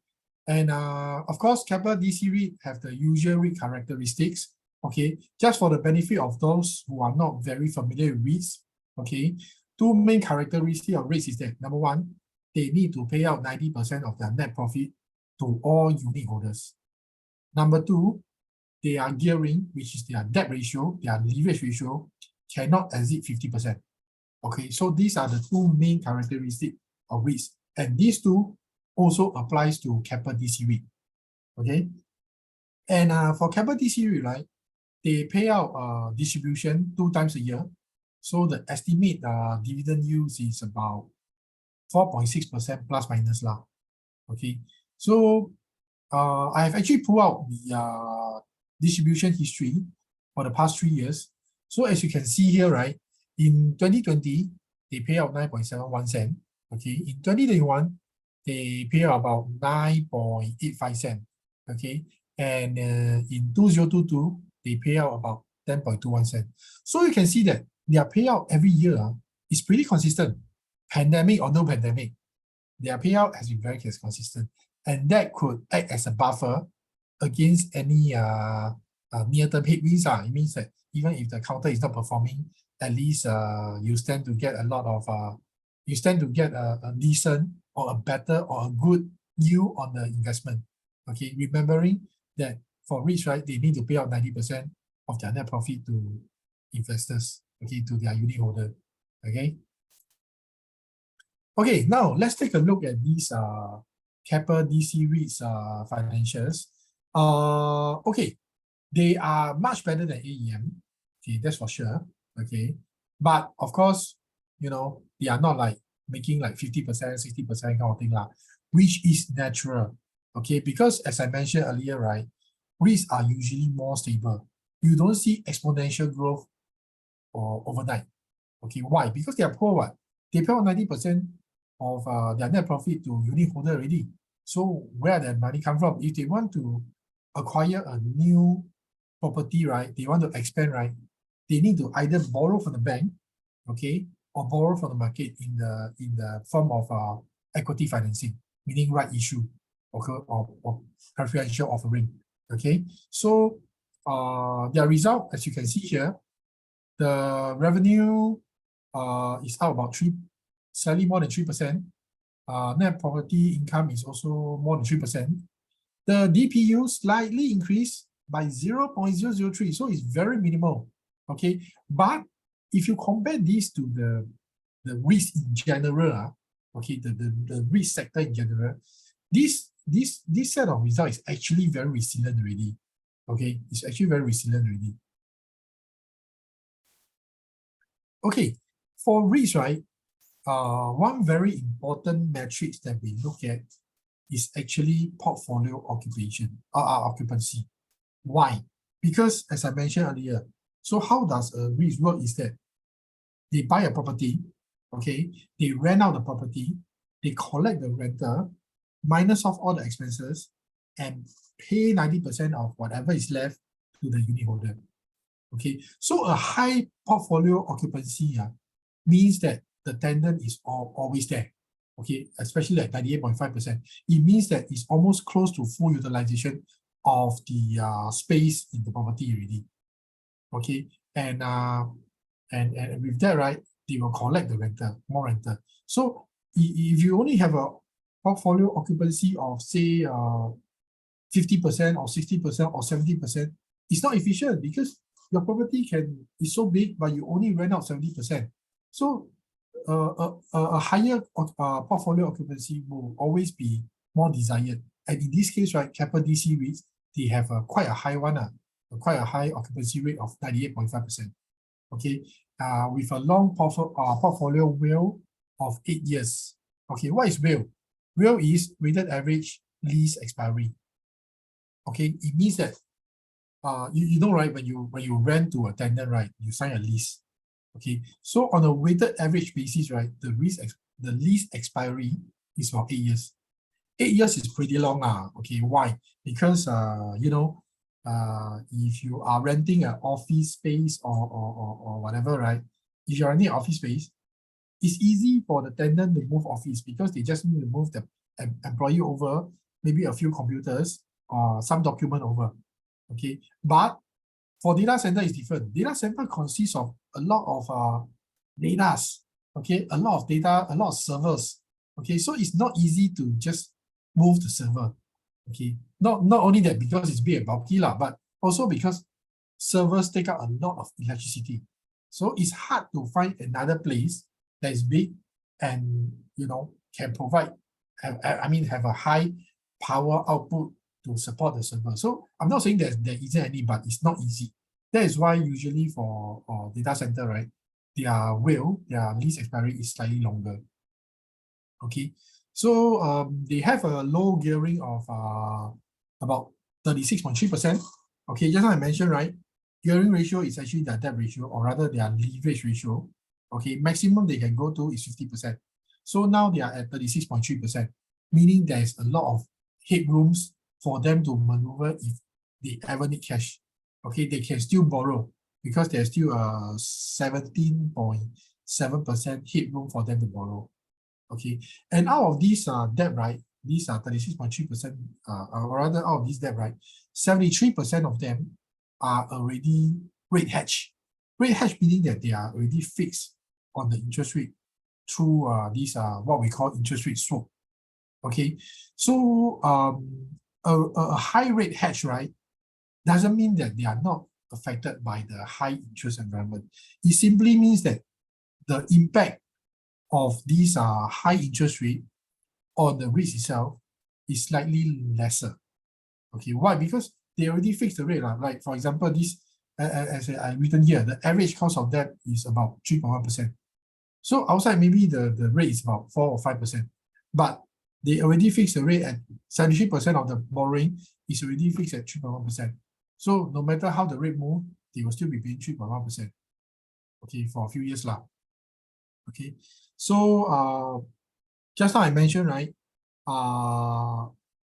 and of course, Keppel DC REIT have the usual REIT characteristics. Okay, just for the benefit of those who are not very familiar with REITs. Okay, 2 main characteristics of REITs is that, number 1, they need to pay out 90% of their net profit to all unit holders. Number 2, their gearing, which is their debt ratio, their leverage ratio, cannot exceed 50%. Okay, so these are the 2 main characteristics of REITs, and these 2 also applies to Keppel DC REIT. Okay, and for Keppel DC REIT, right, they pay out distribution 2 times a year. So the estimate dividend yield is about 4.6% plus minus lah. Okay, so I have actually pulled out the distribution history for the past 3 years. So as you can see here, right, in 2020, they pay out 9.71 cent. Okay, in 2021, they pay out about 9.85 cent. Okay, and in 2022, they pay out about 10.21 cent. So you can see that their payout every year is pretty consistent. Pandemic or no pandemic, their payout has been very consistent, and that could act as a buffer against any near-term headwinds. It means that even if the counter is not performing, at least you stand to get a lot of you stand to get a decent or a better or a good yield on the investment. Okay, remembering that for REITs, right, they need to pay out 90% of their net profit to investors, okay, to their unit holder. Okay. Okay, now let's take a look at these Keppel DC REITs financials. Okay, they are much better than AEM. Okay, that's for sure. Okay, but of course, you know, they are not like making like 50%, 60% kind of thing lah, which is natural. Okay, because as I mentioned earlier, right, REITs are usually more stable. You don't see exponential growth or overnight. Okay, why? Because they are poor. What? They pay out 90% of their net profit to unit holder already. So where their money come from? If they want to acquire a new property, right? They want to expand, right? They need to either borrow from the bank, okay, or borrow from the market in the form of equity financing, meaning right issue, okay, or preferential offering. Okay, so their result, as you can see here, the revenue is up about slightly more than 3%. Net property income is also more than 3%. The DPU slightly increased by 0.003, so it's very minimal. Okay, but if you compare this to the risk in general, okay, the risk sector in general, this set of results is actually very resilient already. Okay, it's actually very resilient already. Okay, for REITs, right, one very important metric that we look at is actually portfolio occupancy. Why? Because as I mentioned earlier, so how does a REIT work is that they buy a property, okay, they rent out the property, they collect the rental, minus off all the expenses, and pay 90% of whatever is left to the unit holder. Okay, so a high portfolio occupancy means that the tenant is always there. Okay, especially at 98.5%. It means that it's almost close to full utilization of the space in the property already. Okay, and with that, right, they will collect the rental, more rental. So if you only have a portfolio occupancy of say 50% or 60% or 70%, it's not efficient because your property is so big, but you only rent out 70%. So a higher portfolio occupancy will always be more desired. And in this case, right, Keppel DC REITs, they have quite a high one, quite a high occupancy rate of 98.5%. Okay, with a long portfolio WALE of 8 years. Okay, what is WALE? WALE is weighted average lease expiry. Okay, it means that you know, right, when you rent to a tenant, right, you sign a lease. Okay, so on a weighted average basis, right, the lease expiry is about 8 years. 8 years is pretty long. Okay, why? Because you know, if you are renting an office space or whatever, right? If you're renting an office space, it's easy for the tenant to move office because they just need to move the employee over, maybe a few computers or some document over. Okay, but for data center is different. Data center consists of a lot of datas. Okay, a lot of data, a lot of servers. Okay, so it's not easy to just move the server. Okay, not only that because it's big and bulky but also because servers take up a lot of electricity. So it's hard to find another place that is big and, you know, can provide, have a high power output to support the server. So I'm not saying that there isn't any, but it's not easy. That is why usually for data center, right, their lease expiry is slightly longer. Okay, so they have a low gearing of about 36.3%. Okay, just now I mentioned, right? Gearing ratio is actually their debt ratio, or rather their leverage ratio. Okay, maximum they can go to is 50%. So now they are at 36.3%, meaning there's a lot of headrooms for them to maneuver if they ever need cash. Okay, they can still borrow because there's still a 17.7% headroom for them to borrow. Okay, and out of these debt, right, these are 36.3%, or rather out of this debt, right, 73% of them are already rate hedge. Rate hedge meaning that they are already fixed on the interest rate through these what we call interest rate swap. Okay, so a high rate hedge, right, doesn't mean that they are not affected by the high interest environment. It simply means that the impact of these high interest rate on the risk itself is slightly lesser. Okay, why? Because they already fixed the rate. Like for example, this as I written here, the average cost of debt is about 3.1%. So outside maybe the rate is about 4 or 5%, but they already fixed the rate at 73% of the borrowing is already fixed at 3.1%. So no matter how the rate move, they will still be paying 3.1%. Okay, for a few years lah. Okay, so just now I mentioned, right,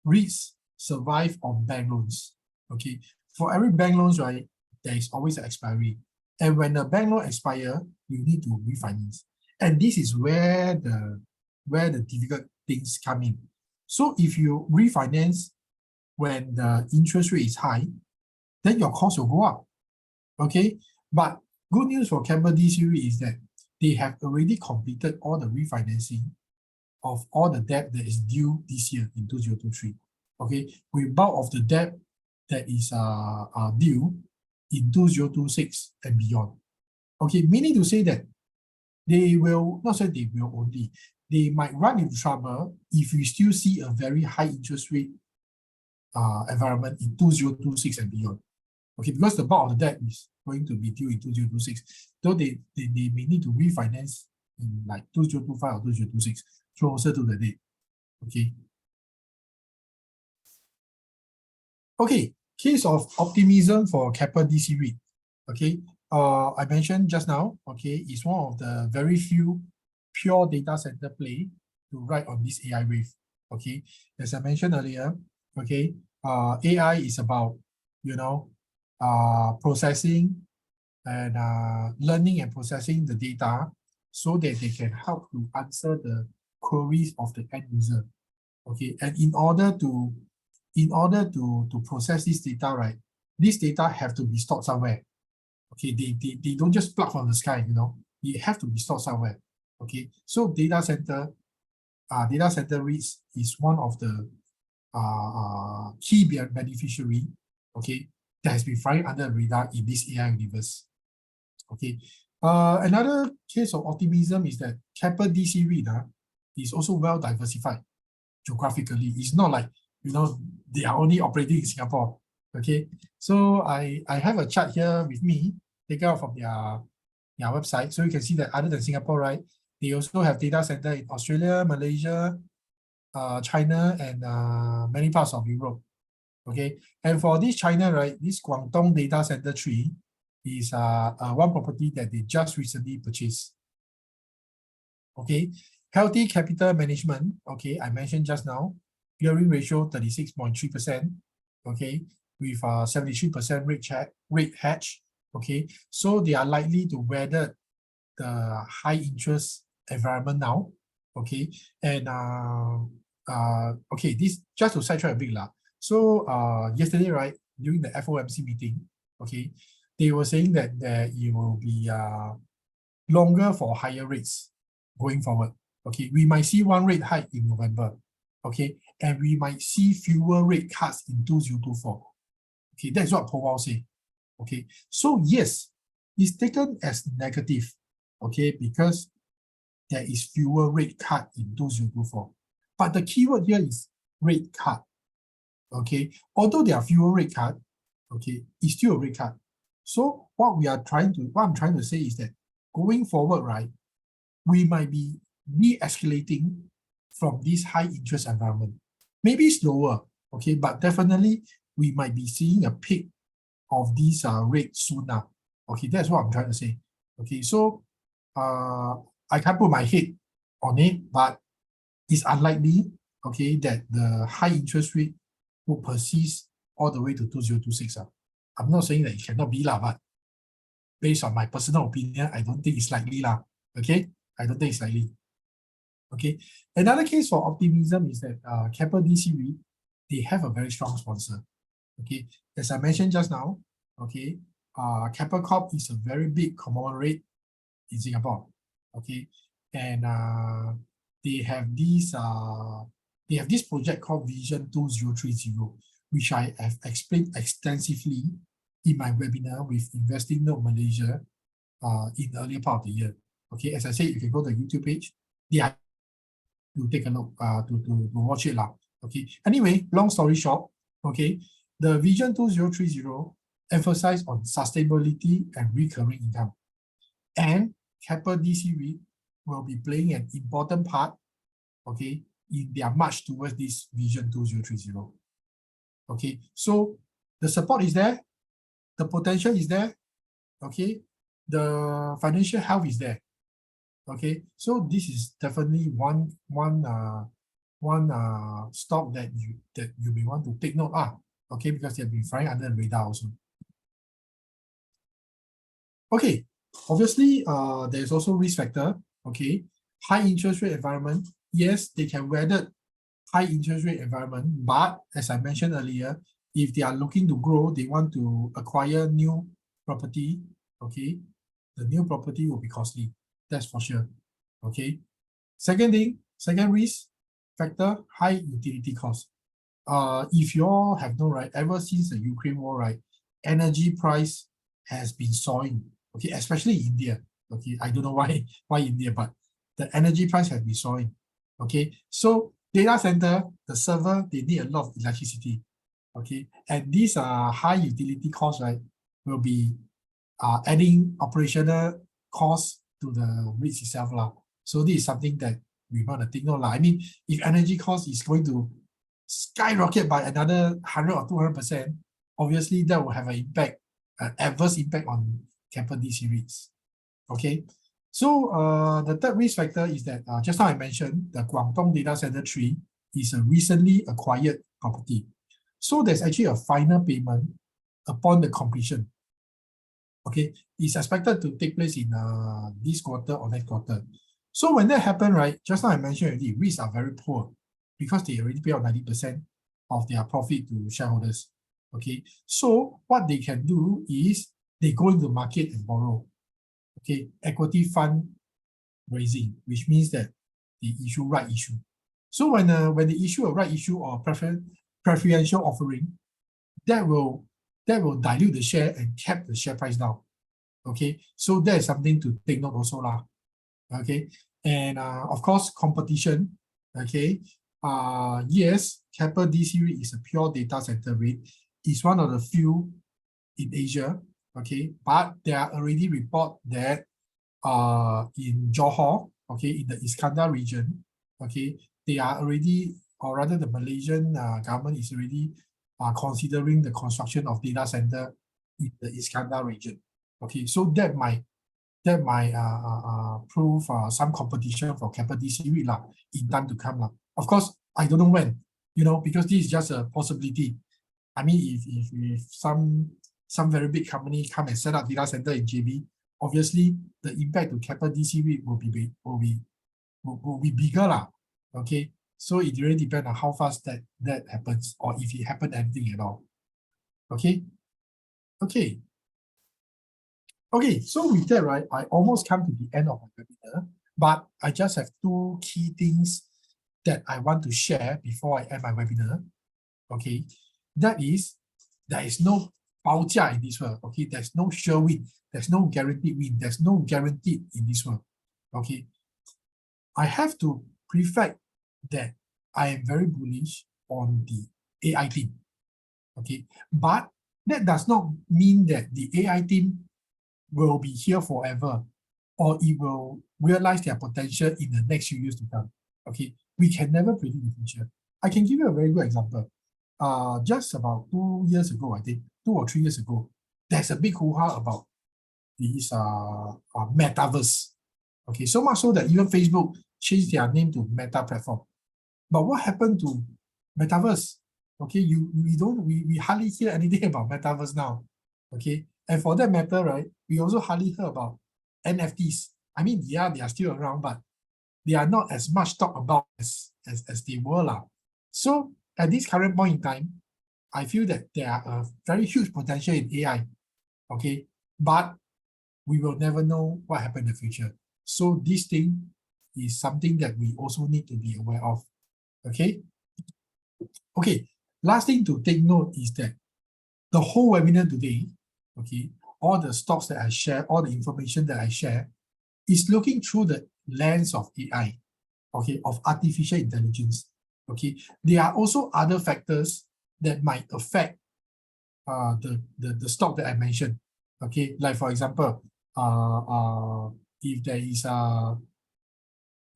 REITs survive on bank loans. Okay, for every bank loans, right, there is always an expiry, and when the bank loan expire, you need to refinance, and this is where the difficult things come in. So if you refinance when the interest rate is high, then your cost will go up. Okay, but good news for Keppel DC REIT is that they have already completed all the refinancing of all the debt that is due this year in 2023. Okay, with bulk of the debt that is due in 2026 and beyond. Okay, meaning to say that they will, not say they will only, they might run into trouble if we still see a very high interest rate environment in 2026 and beyond. Okay, because the bulk of the debt is going to be due in 2026, though they may need to refinance in like 2025 or 2026, closer to the date. Okay. Okay, case of optimism for Keppel DC REIT. Okay, I mentioned just now, okay, it's one of the very few pure data center play to ride on this AI wave. Okay, as I mentioned earlier, okay, AI is about, processing and learning and processing the data so that they can help to answer the queries of the end user. Okay, and in order to process this data, right, this data have to be stored somewhere. Okay, they don't just plug from the sky, it have to be stored somewhere. Okay, so data center REITs is one of the key beneficiary, okay, that has been flying under the radar in this AI universe. Okay, another case of optimism is that Keppel DC REIT is also well diversified geographically. It's not like, they are only operating in Singapore. Okay, so I have a chart here with me, taken out from their website. So you can see that other than Singapore, right, they also have data center in Australia, Malaysia, China, and many parts of Europe. Okay, and for this China, right, this Guangdong Data Center 3 is one property that they just recently purchased. Okay, healthy capital management. Okay, I mentioned just now, gearing ratio 36.3%. Okay, with 73% rate hedge. Okay, so they are likely to weather the high interest environment now. Okay, and okay, this just to sidetrack a bit lah. So yesterday, right, during the FOMC meeting, okay, they were saying that it will be longer for higher rates going forward. Okay, we might see one rate hike in November. Okay, and we might see fewer rate cuts in 2024. Okay, that's what Powell say. Okay, so yes, it's taken as negative. Okay, because there is fewer rate cut in 2024. But the keyword here is rate cut. Okay, although there are fewer rate cut, okay, it's still a rate cut. So what I'm trying to say is that going forward, right, we might be de-escalating from this high interest environment. Maybe slower, okay, but definitely we might be seeing a peak of these rates soon now. Okay, that's what I'm trying to say. Okay, so I can't put my head on it, but it's unlikely, okay, that the high interest rate will persist all the way to 2026. I'm not saying that it cannot be, but based on my personal opinion, I don't think it's likely. Okay, I don't think it's likely. Okay, another case for optimism is that Keppel DC REIT, they have a very strong sponsor. Okay, as I mentioned just now, okay, Keppel Corp is a very big conglomerate in Singapore. Okay, and they have this project called Vision 2030, which I have explained extensively in my webinar with Investing Note Malaysia in the earlier part of the year. Okay, as I said, you can go to the YouTube page. Yeah, to take a look, to watch it. Okay. Anyway, long story short, okay, the Vision 2030 emphasize on sustainability and recurring income. And Keppel DC REIT will be playing an important part, okay, in their march towards this Vision 2030. Okay, so the support is there, the potential is there, okay, the financial health is there. Okay, so this is definitely one stock that you may want to take note of. Okay, because they have been flying under the radar also. Okay, obviously, there's also risk factor. Okay, high interest rate environment. Yes, they can weather high interest rate environment, but as I mentioned earlier, if they are looking to grow, they want to acquire new property. Okay, the new property will be costly. That's for sure. Okay. Second risk factor, high utility cost. If you all have known, right, ever since the Ukraine war, right, energy price has been soaring. Okay, especially India. Okay, I don't know why India, but the energy price has been soaring. Okay, so data center, the server, they need a lot of electricity. Okay, and these high utility costs, right, will be adding operational costs to the REITs itself. So this is something that we want to think of. I mean, if energy cost is going to skyrocket by another 100 or 200%, obviously that will have an impact, adverse impact on Keppel DC REITs. Okay, so the third risk factor is that just now I mentioned the Guangdong Data Center 3 is a recently acquired property. So there's actually a final payment upon the completion. Okay, it's expected to take place in this quarter or next quarter. So when that happens, right, just now I mentioned already, REITs are very poor because they already pay out 90% of their profit to shareholders. Okay, so what they can do is they go into the market and borrow. Okay, equity fund raising, which means that they issue right issue. So when they issue a right issue or preferential offering, that will dilute the share and cap the share price down. Okay, so that is something to take note also Okay, and of course competition. Okay, yes, Keppel DC REIT is a pure data center REIT. It's one of the few in Asia. Okay, but there are already report that in Johor, okay, in the Iskandar region, okay, they are already, or rather the Malaysian government is already considering the construction of data center in the Iskandar region. Okay, so that might prove some competition for Keppel DC REIT in time to come. Of course, I don't know when, because this is just a possibility. I mean, if some very big company come and set up data center in JB, obviously the impact to Keppel DC REIT will be bigger. Okay, so it really depends on how fast that happens, or if it happened anything at all. Okay. Okay, so with that, right, I almost come to the end of my webinar, but I just have two key things that I want to share before I end my webinar. Okay, that is, there is no 包价 in this world. Okay, there's no sure win, there's no guaranteed win, there's no guaranteed in this world. Okay, I have to prefect that I am very bullish on the AI team. Okay, but that does not mean that the AI team will be here forever. or it will realize their potential in the next few years to come. Okay, we can never predict the future. I can give you a very good example. Just about 2 years ago, I think 2 or 3 years ago, there's a big hoo-ha about these metaverse. Okay, so much so that even Facebook changed their name to Meta platform. But what happened to metaverse? Okay, we hardly hear anything about metaverse now. Okay, and for that matter, right, we also hardly hear about NFTs. I mean, yeah, they are still around, but they are not as much talked about as they were lah. So at this current point in time, I feel that there are a very huge potential in AI. Okay, but we will never know what happened in the future. So this thing is something that we also need to be aware of. Okay. Okay. Last thing to take note is that the whole webinar today, okay, all the stocks that I share, all the information that I share is looking through the lens of AI, okay, of artificial intelligence. Okay. There are also other factors that might affect the stock that I mentioned. Okay, like for example, if there is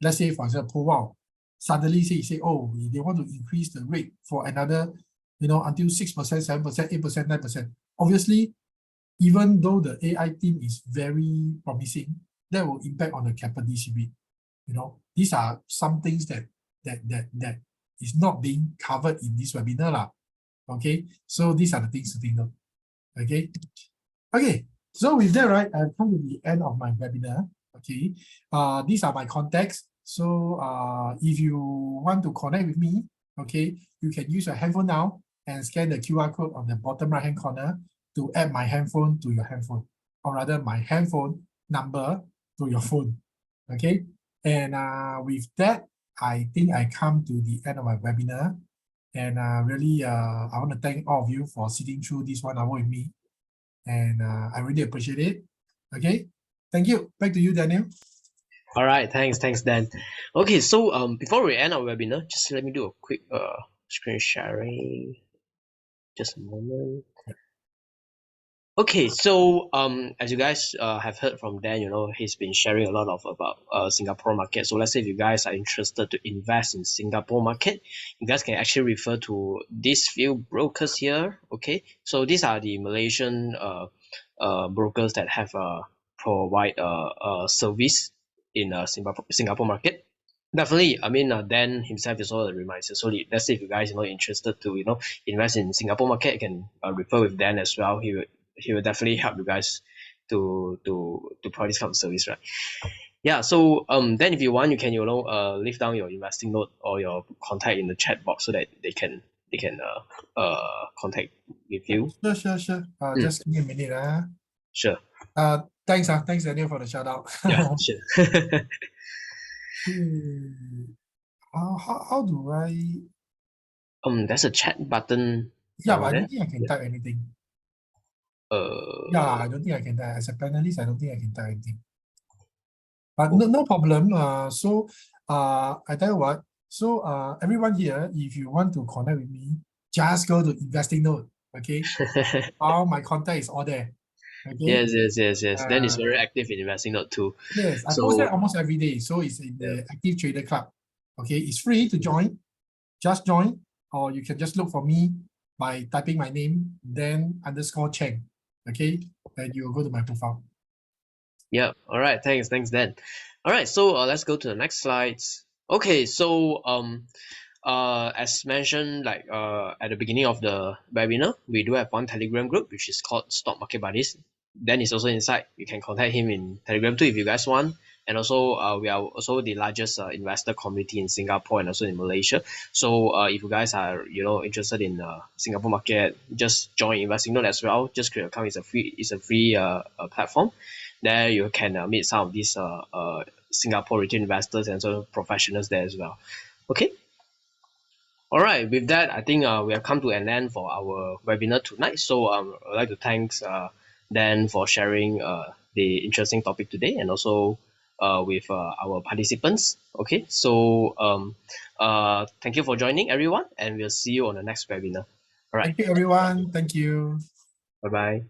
let's say for example, wow, suddenly say, oh, they want to increase the rate for another, until 6%, 7%, 8%, 9%. Obviously, even though the AI team is very promising, that will impact on the capital DCB. These are some things that is not being covered in this webinar lah. Okay, so these are the things to think of. Okay. Okay. So with that, right, I've come to the end of my webinar. Okay. These are my contacts. So if you want to connect with me, okay, you can use your handphone now and scan the QR code on the bottom right hand corner to add my handphone to your handphone, or rather my handphone number to your phone. Okay. And with that, I think I come to the end of my webinar. And really, I want to thank all of you for sitting through this 1 hour with me. And I really appreciate it. Okay. Thank you. Back to you, Daniel. All right, thanks, Dan. Okay, so before we end our webinar, just let me do a quick screen sharing. Just a moment. Okay, so as you guys have heard from Dan, he's been sharing a lot of about Singapore market. So let's say if you guys are interested to invest in Singapore market, you guys can actually refer to these few brokers here. Okay, so these are the Malaysian brokers that have provide service in Singapore market. Definitely, I mean, Dan himself is also a reminder. So let's say if you guys interested to invest in Singapore market, you can refer with Dan as well. He will definitely help you guys to provide this kind of service, right? Yeah. So then if you want, you can leave down your investing note or your contact in the chat box so that they can contact with you. Sure. Just give me a minute. Sure. Thanks Daniel for the shout out. Yeah. Sure. How do I? There's a chat button Yeah, but down I don't there. think I can type anything. Yeah, I don't think I can type. As a panelist, I don't think I can type anything. But no problem. So I tell you what. So everyone here, if you want to connect with me, just go to investing note. Okay. All my contact is all there. Okay. Yes. Dan is very active in investing note too. Yes, I post that So almost every day. So it's in yeah. the Active Trader Club. Okay, it's free to join. Just join, or you can just look for me by typing my name, then underscore Chang. Okay, and you'll go to my profile. Yeah. All right. Thanks, Dan. All right. So let's go to the next slides. Okay. So as mentioned, like at the beginning of the webinar, we do have one Telegram group which is called Stock Market Buddies. Dan is also inside. You can contact him in Telegram too if you guys want. And also, we are also the largest investor community in Singapore and also in Malaysia. So, if you guys are interested in Singapore market, just join Investing Note as well. Just create an account. It's a free platform. There you can meet some of these Singapore retail investors and also professionals there as well. Okay. All right. With that, I think we have come to an end for our webinar tonight. So I'd like to thank Dan for sharing the interesting topic today, and also with our participants. Okay. So thank you for joining, everyone, and we'll see you on the next webinar. All right. Thank you, everyone. Thank you. Bye bye.